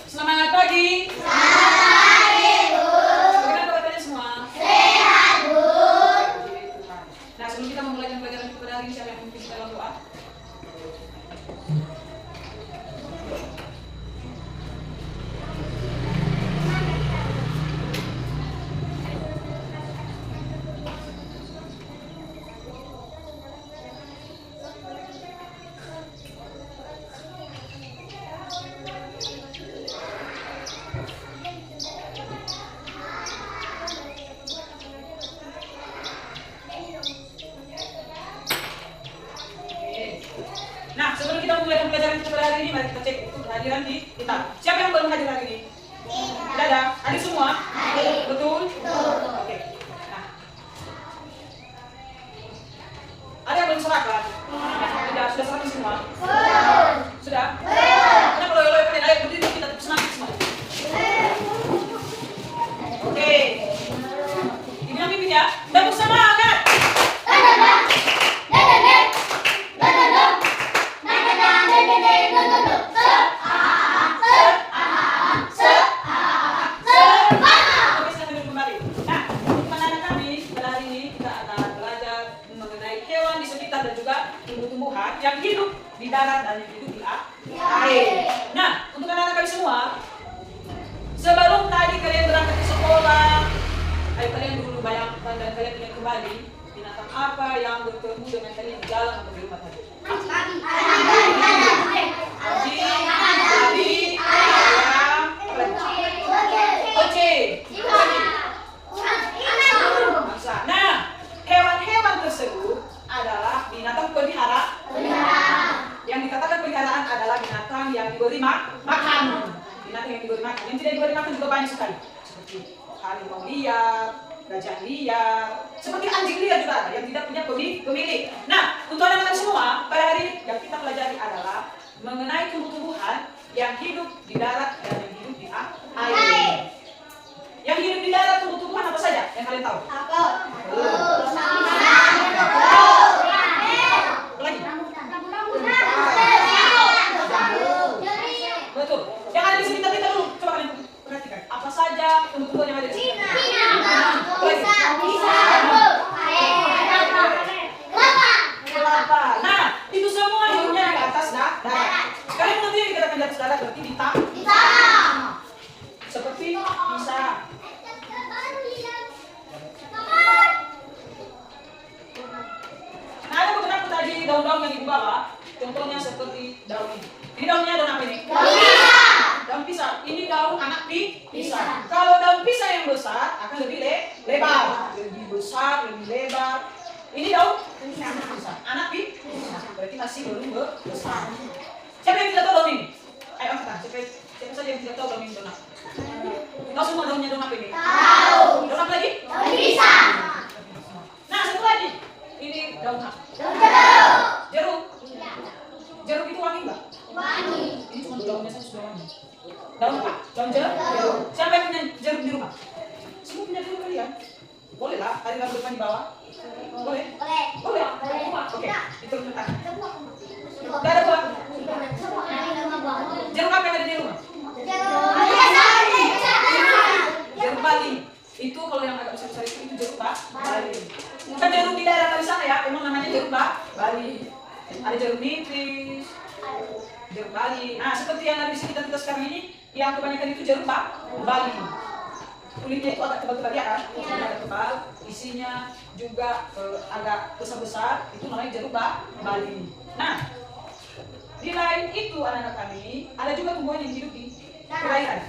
Selamat pagi. Bagaimana kabarnya semua? Nah, sebelum kita memulai pelajaran kita pada hari ini, siapa yang memimpin dalam doa? Nah, sebelum kita memulai pelajaran kita pada hari ini, mari kita cek kehadiran di kita. Siapa yang belum hadir hari ini? Tidak ada. Hadir semua? Betul? Oke. Nah, ada yang belum serahkan? Tidak. Sudah serahkan semua? Sudah? Kenapa loyo-loyo kalian? Ayo berdiri, kita semangat semua. Oke. Ini yang pimpin ya. Dan semangat. Dan juga tumbuh-tumbuhan yang hidup di darat dan yang hidup di air. Nah, untuk anak-anak kami semua, sebelum tadi kalian berangkat ke sekolah, ayo kalian dulu bayangkan dan kalian ingat kembali binatang apa yang bertemu dengan kalian di jalan atau di rumah tadi? Anjing, babi, ayam, kucing. Nah, hewan-hewan tersebut adalah binatang pelihara. Yang dikatakan peliharaan adalah binatang yang diberi makan. Binatang yang diberi makan. Yang tidak diberi makan juga banyak sekali. Seperti harimau liar, gajah liar, seperti anjing liar juga ada yang tidak punya pemilik. Nah, untuk anak-anak semua, pada hari ini yang kita pelajari adalah mengenai tumbuh-tumbuhan yang hidup di darat dan yang hidup di air. Yang hidup di darat tumbuh-tumbuhan apa saja yang kalian tahu? Betul. Yang ada di sekitar kita dulu, coba kalian perhatikan. Apa saja tumbuh-tumbuhan yang ada di sekitar? Kelapa. Nah, itu semua hidupnya di atas darat. Kalian mengerti yang dikatakan di atas darat berarti di tanah. Seperti pisang. Nah, ada beberapa tadi daun-daun yang ibu bawa. Contohnya seperti daun ini. Ini daunnya daun apa ini? Daun pisang. Ini daun anak pisang. Kalau daun pisang yang besar akan lebih lebar, lebih besar, lebih lebar. Ini daun pisang. Anak pisang. Berarti masih belum besar. Siapa yang tidak tahu daun ini? Ayo angkat. Siapa saja yang tidak tahu daun ini daun apa? Tahu semua daunnya daun apa ini? Tahu. Daun apa lagi? Daun pisang. Nah, satu lagi. Ini daun apa? Daun jeruk. Jeruk itu wangi enggak? Wangi. Ini cuma daunnya saja sudah wangi. Daun apa? Daun jeruk. Siapa yang punya jeruk di rumah? Semua punya jeruk kalian? Boleh lah, ada yang depan di bawah. Boleh? Boleh. Oke, itu letak. Enggak ada buah. Jeruk apa yang ada di rumah? Jeruk Bali. Itu kalau yang agak besar-besar itu jeruk Bali. Bukan jeruk di daerah tadi sana ya, emang namanya jeruk Bali. Ada jeruk nipis, jeruk Bali. Nah, seperti yang ada di sekitar kita sekarang ini, yang kebanyakan itu jeruk Bali. Kulitnya itu agak tebal-tebal ya kan? Agak tebal, isinya juga agak besar-besar, itu namanya jeruk Bali. Nah, di lain itu anak-anak kami, ada juga tumbuhan yang hidup di perairan,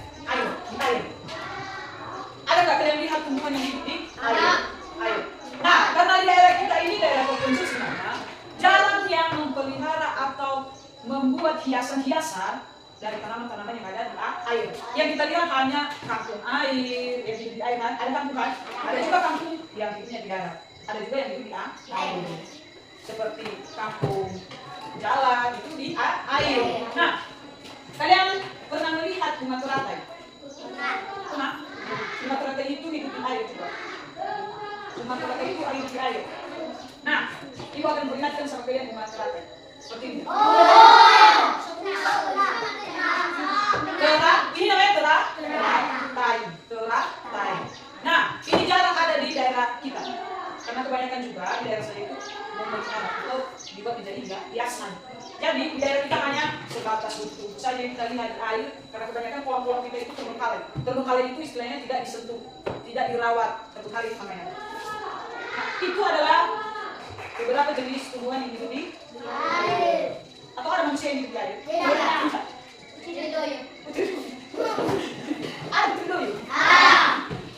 di air. Ada nggak kalian lihat tumbuhan yang hidup di air? Nah, karena di daerah kita ini daerah terpencil sebenarnya, jarang yang memelihara atau membuat hiasan-hiasan dari tanaman-tanaman yang ada di air. Yang kita lihat hanya kangkung air, yang hidup di air. Ada kangkung kan? Ada juga kangkung yang hidupnya di darat. Ada juga yang hidup di air. Seperti kangkung jalan itu di air. Nah, kalian pernah melihat bunga teratai? Pernah? Bunga teratai itu hidup di air juga. Bunga teratai itu hidup di air. Nah, ibu akan peringatkan sama kalian bunga teratai. Seperti ini. Ini namanya teratai. Nah, ini jarang ada di daerah kita. Karena kebanyakan juga di daerah saya itu memiliki anak itu dibuat menjadi hiasan. Jadi di daerah kita hanya sebatas itu saja yang kita lihat air, karena kebanyakan kolam-kolam kita itu terbengkalai. Terbengkalai itu istilahnya tidak disentuh, tidak dirawat, terbengkalai namanya. Nah, itu adalah beberapa jenis tumbuhan yang hidup di air. Atau ada manusia yang hidup di air? Ada putri duyung?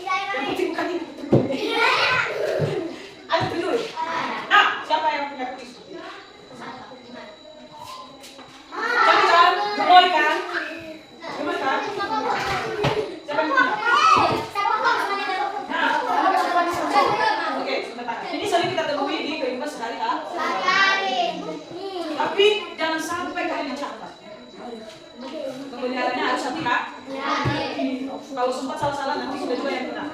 Yang putih bukan ini, putri duyung. Ada putri duyung? Nah, siapa yang punya putih seperti itu? Cantik kan? Gemoy kan? Gemoy kan? Siapa yang punya? Nah, oke, sebentar. Ini sering kita temui di kehidupan sehari-hari. Tapi jangan sampai kalian dicatat. Pemeliharannya harus hati-hati. Kalau sempat salah-salah nanti sudah juga yang benar.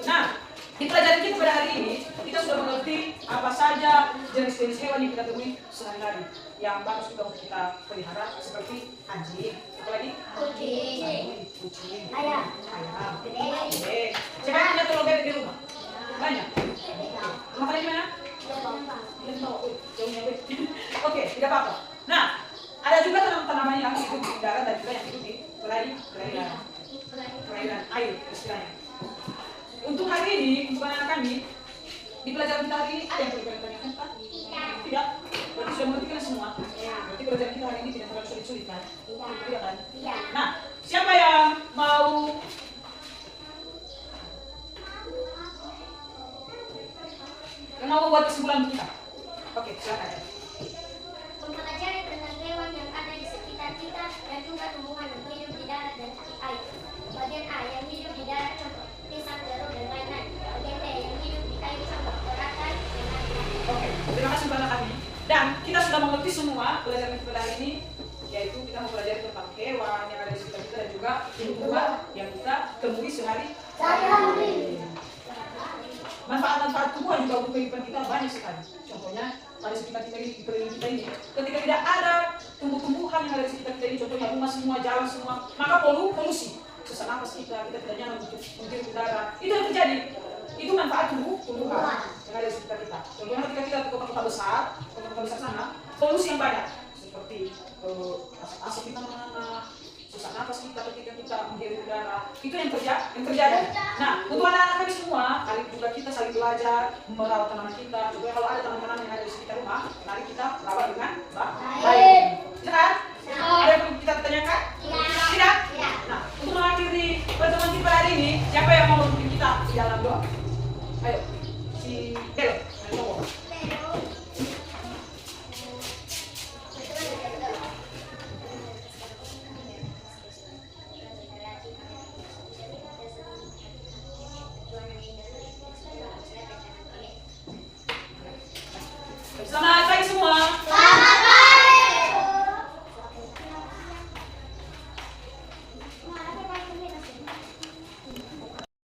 Nah, di pelajaran kita pada hari ini kita sudah mengerti apa saja jenis-jenis hewan yang kita temui sehari-hari yang bagus juga untuk kita pelihara, seperti anjing, apa lagi? Kucing, ayam. Siapa yang punya telur bebek di rumah? Banyak. Rumah kalian di mana? Jauhnya. Oke, tidak apa-apa. Nah, ada juga tanaman-tanaman yang hidup di darat dan juga yang hidup di perairan air istilahnya. Untuk hari ini, untuk anak-anak kami, di pelajaran kita hari ini ada yang perlu kalian tanyakan, Pak? Tidak? Berarti sudah mengerti kalian semua? Berarti pelajaran kita hari ini tidak terlalu sulit-sulit kan? Tidak kan? Nah, siapa yang mau membuat kesimpulan untuk kita? Oke, silakan. Mempelajari tentang hewan yang ada di sekitar kita dan juga tumbuhan yang hidup di darat dan air. Bagian A yang hidup di darat contoh pisang, jeruk, dan lain-lain. Bagian B yang hidup di air contoh teratai dan lain-lain. Oke, terima kasih untuk anak kami. Dan kita sudah mengerti semua pelajaran kita hari ini, yaitu kita mempelajari tentang hewan yang ada di sekitar kita dan juga tumbuhan yang kita temui sehari-hari. Manfaat-manfaat tumbuhan juga untuk kehidupan kita banyak sekali. Contohnya pada sekitar kita ini, di keliling kita ini, ketika tidak ada tumbuh-tumbuhan yang ada di sekitar kita ini, contohnya rumah semua, jalan semua, maka polusi, sesak napas kita tidak nyaman untuk menghirup udara. Itu yang terjadi. Itu manfaat tumbuhan yang ada di sekitar kita. Contohnya ketika kita ke kota-kota besar sana, polusi yang banyak seperti asap di mana-mana, sesak napas kita ketika kita menghirup udara. Itu yang terjadi. Nah, untuk anak-anak kami semua, mari juga kita saling belajar merawat tanaman kita. Juga kalau ada tanaman-tanaman yang ada di sekitar rumah, mari kita rawat dengan